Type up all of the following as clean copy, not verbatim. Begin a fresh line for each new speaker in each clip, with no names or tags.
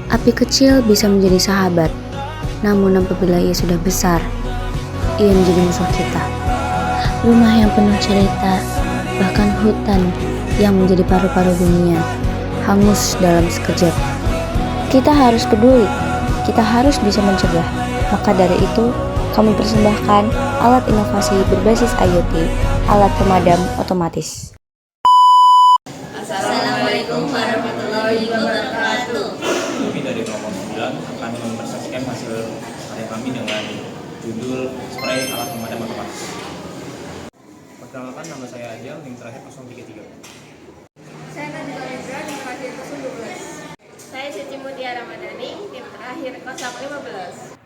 Api kecil bisa menjadi sahabat, namun apabila ia sudah besar, ia menjadi musuh kita. Rumah yang penuh cerita, bahkan hutan yang menjadi paru-paru dunia, hangus dalam sekejap. Kita harus peduli, kita harus bisa mencegah. Maka dari itu, kami persembahkan alat inovasi berbasis IoT, alat pemadam otomatis.
Assalamualaikum warahmatullahi wabarakatuh.
Kami dari kelompok 9 akan mempresentasikan hasil karya kami dengan judul spray alat pemadam otomatis. Perkenalkan, nama saya Ajal, NIM terakhir 033.
Saya Najwa Indra, NIM terakhir 012. Saya Cici Mutiara Madani, NIM terakhir 015.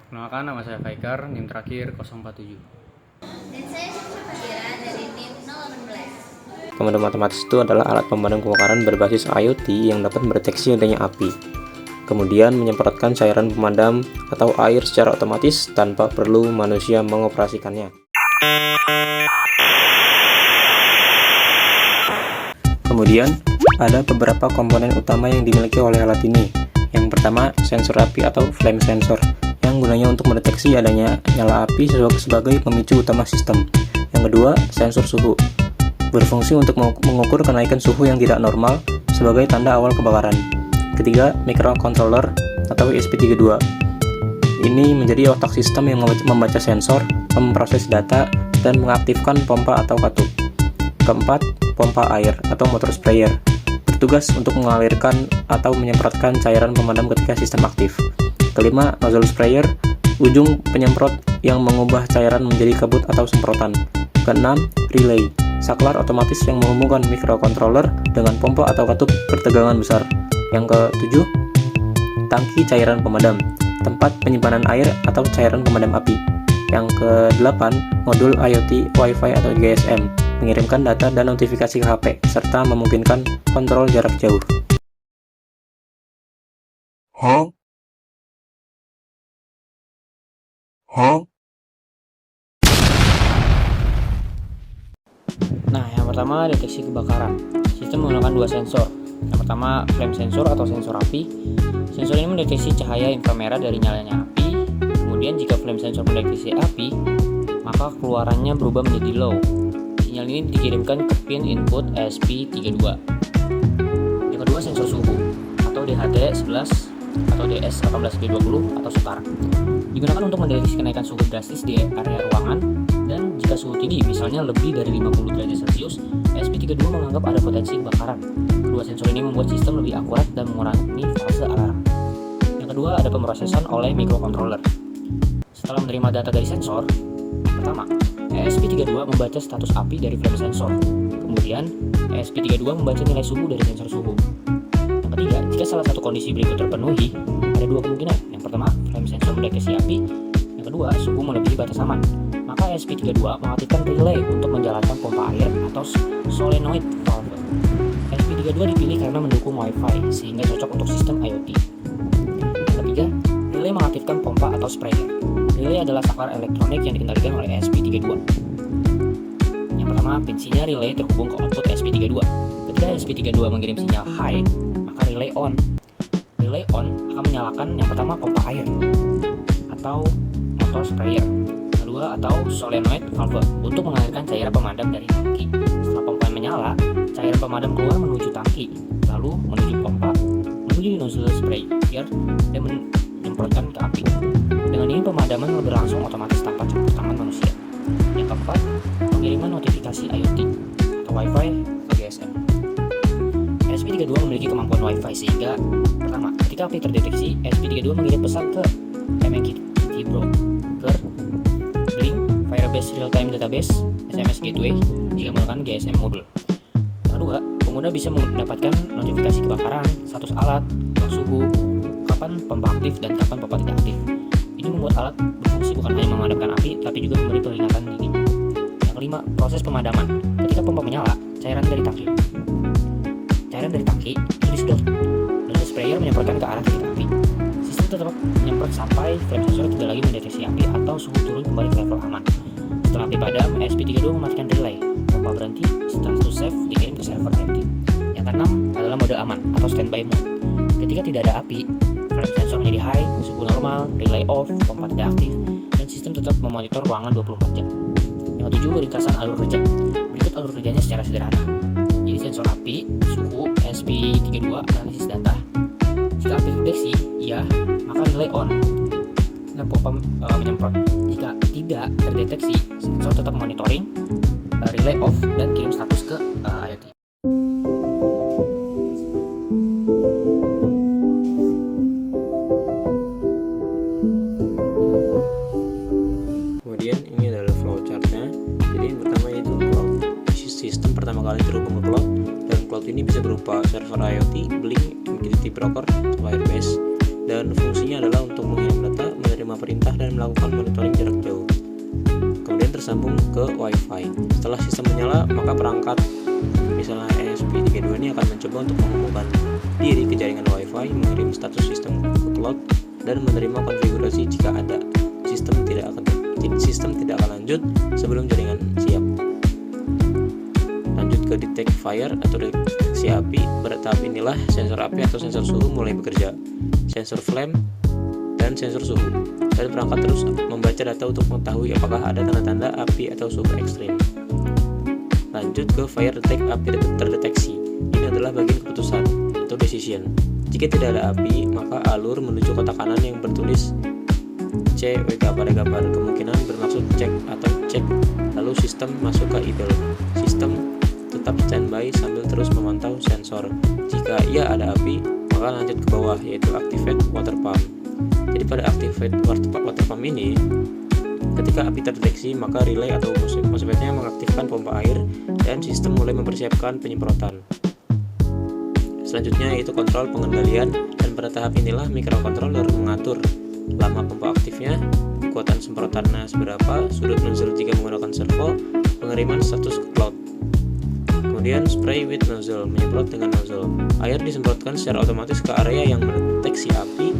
Perkenalkan, nama saya Faikar, NIM terakhir 047.
Dan saya Syamsa Fadira dari NIM 018.
Pemadam otomatis itu adalah alat pemadam kebakaran berbasis IoT yang dapat mendeteksi adanya api, kemudian menyemprotkan cairan pemadam atau air secara otomatis tanpa perlu manusia mengoperasikannya. Kemudian, ada beberapa komponen utama yang dimiliki oleh alat ini. Yang pertama, sensor api atau flame sensor, yang gunanya untuk mendeteksi adanya nyala api sebagai pemicu utama sistem. Yang kedua, sensor suhu, berfungsi untuk mengukur kenaikan suhu yang tidak normal sebagai tanda awal kebakaran. Ketiga, microcontroller atau ESP32. Ini menjadi otak sistem yang membaca sensor, memproses data, dan mengaktifkan pompa atau katup. Keempat, pompa air atau motor sprayer, bertugas untuk mengalirkan atau menyemprotkan cairan pemadam ketika sistem aktif. Kelima, nozzle sprayer, ujung penyemprot yang mengubah cairan menjadi kabut atau semprotan. Keenam, relay, saklar otomatis yang menghubungkan microcontroller dengan pompa atau katup bertegangan besar. Yang ketujuh, tangki cairan pemadam, tempat penyimpanan air atau cairan pemadam api. Yang kedelapan, modul IoT Wi-Fi atau GSM, mengirimkan data dan notifikasi ke HP, serta memungkinkan kontrol jarak jauh.
Nah, yang pertama, deteksi kebakaran. Sistem menggunakan dua sensor. Yang pertama, flame sensor atau sensor api. Sensor ini mendeteksi cahaya inframerah dari nyalanya api. Kemudian jika flame sensor mendeteksi api, maka keluarannya berubah menjadi low. Sinyal ini dikirimkan ke pin input ESP32. Yang kedua, sensor suhu atau DHT11 atau DS18B20 atau SUTAR. Digunakan untuk mendeteksi kenaikan suhu drastis di area ruangan, dan jika suhu tinggi, misalnya lebih dari 50 derajat Celcius, ESP32 menganggap ada potensi kebakaran. Kedua sensor ini membuat sistem lebih akurat dan mengurangi fase alarm. Yang kedua, ada pemrosesan oleh microcontroller. Setelah menerima data dari sensor, pertama, ESP32 membaca status api dari flame sensor. Kemudian, ESP32 membaca nilai suhu dari sensor suhu. Yang ketiga, jika salah satu kondisi berikut terpenuhi, ada dua kemungkinan. Yang pertama, flame sensor mendeteksi api. Yang kedua, suhu melebihi batas aman. Maka ESP32 mengaktifkan relay untuk menjalankan pompa air atau solenoid valve. ESP32 dipilih karena mendukung Wi-Fi, sehingga cocok untuk sistem IoT. Yang ketiga, relay mengaktifkan pompa atau sprayer. Relay adalah saklar elektronik yang dikendalikan oleh ESP32. Yang pertama, pin sinyal relay terhubung ke output ESP32. Ketika ESP32 mengirim sinyal high, maka relay on. Relay on akan menyalakan yang pertama pompa air atau motor sprayer. Kedua, atau solenoid valve untuk mengalirkan cairan pemadam dari tangki. Setelah pompa menyala, cairan pemadam keluar menuju tangki, lalu menuju pompa, menuju nozzle sprayer, dan menyemprotkan ke api. Dengan ini pemadaman berlangsung otomatis tanpa campur tangan manusia. Yang keempat, pengiriman notifikasi IoT atau Wi-Fi ke GSM. ESP32 memiliki kemampuan Wi-Fi sehingga pertama, ketika api terdeteksi, ESP32 mengirim pesan ke MQTT broker, Blink, Firebase Real-Time Database, SMS Gateway jika menggunakan GSM modul. Yang kedua, pengguna bisa mendapatkan notifikasi kebakaran, status alat, suhu, kapan pompa aktif dan kapan pompa tidak aktif. Ini membuat alat berfungsi bukan hanya memadamkan api, tapi juga memberi peringatan dini. Yang kelima, proses pemadaman. Ketika pompa menyala, cairan dari tangki itu disedot, dan sprayer menyemprotkan ke arah titik api. Sistem tetap menyemprot sampai flame sensor tidak lagi mendeteksi api atau suhu turun kembali ke level aman. Setelah api padam, ESP32 mematikan relay. Pompa berhenti, status save dikirim ke server IoT. Yang keenam adalah mode aman atau standby mode. Ketika tidak ada api, flame sensor menjadi high, suhu normal, relay off, pompa tidak aktif, dan sistem tetap memonitor ruangan 24 jam. Yang ketujuh, ringkasan alur kerja. Berikut alur kerjanya secara sederhana. Jadi sensor api, suhu, SPI32, analisis data. Jika api terdeteksi, ya, maka relay on dan pompa menyemprot. Jika tidak terdeteksi, sensor tetap monitoring, relay off, dan kirim status ke IoT.
Kemudian ini adalah flowchartnya. Jadi yang pertama yaitu cloud. Sistem pertama kali terhubung ke cloud, dan cloud ini bisa berupa server IoT, Blink, MQTT Broker, Firebase, dan fungsinya adalah untuk mengirim data, menerima perintah, dan melakukan monitoring jarak jauh. Kemudian tersambung ke Wi-Fi. Setelah sistem menyala, maka perangkat misalnya ESP32 ini akan mencoba untuk menghubungkan diri ke jaringan Wi-Fi, mengirim status sistem ke cloud, dan menerima konfigurasi jika ada. Sistem tidak akan lanjut sebelum jaringan siap. Lanjut ke detect fire atau deteksi api. Pada tahap inilah sensor api atau sensor suhu mulai bekerja, sensor flame dan sensor suhu, dan perangkat terus membaca data untuk mengetahui apakah ada tanda-tanda api atau suhu ekstrim. Lanjut ke fire detect, api terdeteksi. Ini adalah bagian keputusan atau decision. Jika tidak ada api, maka alur menuju kotak kanan yang bertulis CWK pada gambar, kemungkinan bermaksud cek atau cek. Lalu sistem masuk ke idle. Sistem tetap standby sambil terus memantau sensor. Jika ia ada api, maka lanjut ke bawah, yaitu activate water pump. Jadi pada activate water pump ini, ketika api terdeteksi, maka relay atau MOSFET-nya mengaktifkan pompa air dan sistem mulai mempersiapkan penyemprotan. Selanjutnya yaitu kontrol pengendalian, dan pada tahap inilah microcontroller mengatur lama pompa aktifnya, kekuatan semprotannya seberapa, sudut nozzle jika menggunakan servo, pengiriman status ke cloud. Kemudian spray with nozzle, menyemprot dengan nozzle. Air disemprotkan secara otomatis ke area yang mendeteksi api,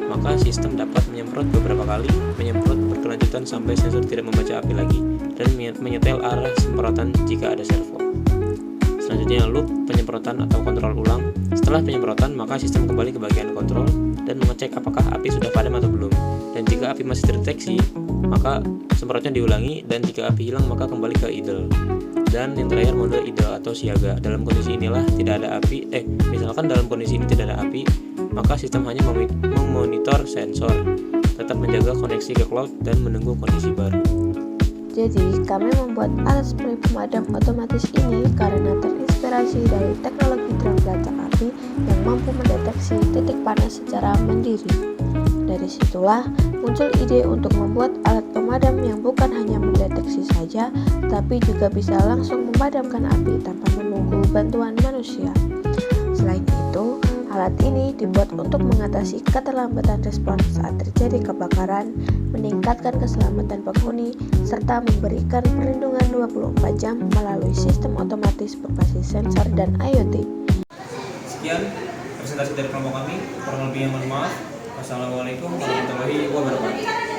maka sistem dapat menyemprot beberapa kali, menyemprot berkelanjutan sampai sensor tidak membaca api lagi, dan menyetel arah semprotan jika ada servo. Selanjutnya loop penyemprotan atau kontrol ulang. Setelah penyemprotan, maka sistem kembali ke bagian kontrol dan mengecek apakah api sudah padam atau belum. Dan jika api masih terdeteksi, maka semprotnya diulangi, dan jika api hilang maka kembali ke idle. Dan yang terakhir mode idle atau siaga. Dalam kondisi inilah tidak ada api, misalkan dalam kondisi ini tidak ada api, maka sistem hanya memonitor sensor, tetap menjaga koneksi ke cloud dan menunggu kondisi baru.
Jadi, kami membuat alat spray pemadam otomatis ini karena terinspirasi dari teknologi drum pelacak api yang mampu mendeteksi titik panas secara mandiri. Dari situlah muncul ide untuk membuat alat pemadam yang bukan hanya mendeteksi saja, tapi juga bisa langsung memadamkan api tanpa menunggu bantuan manusia. Selain itu, alat ini dibuat untuk mengatasi keterlambatan respons saat terjadi kebakaran, meningkatkan keselamatan penghuni, serta memberikan perlindungan 24 jam melalui sistem otomatis berbasis sensor dan IoT.
Sekian presentasi dari kelompok kami. Kurang lebihnya mohon maaf. Wassalamualaikum warahmatullahi wabarakatuh.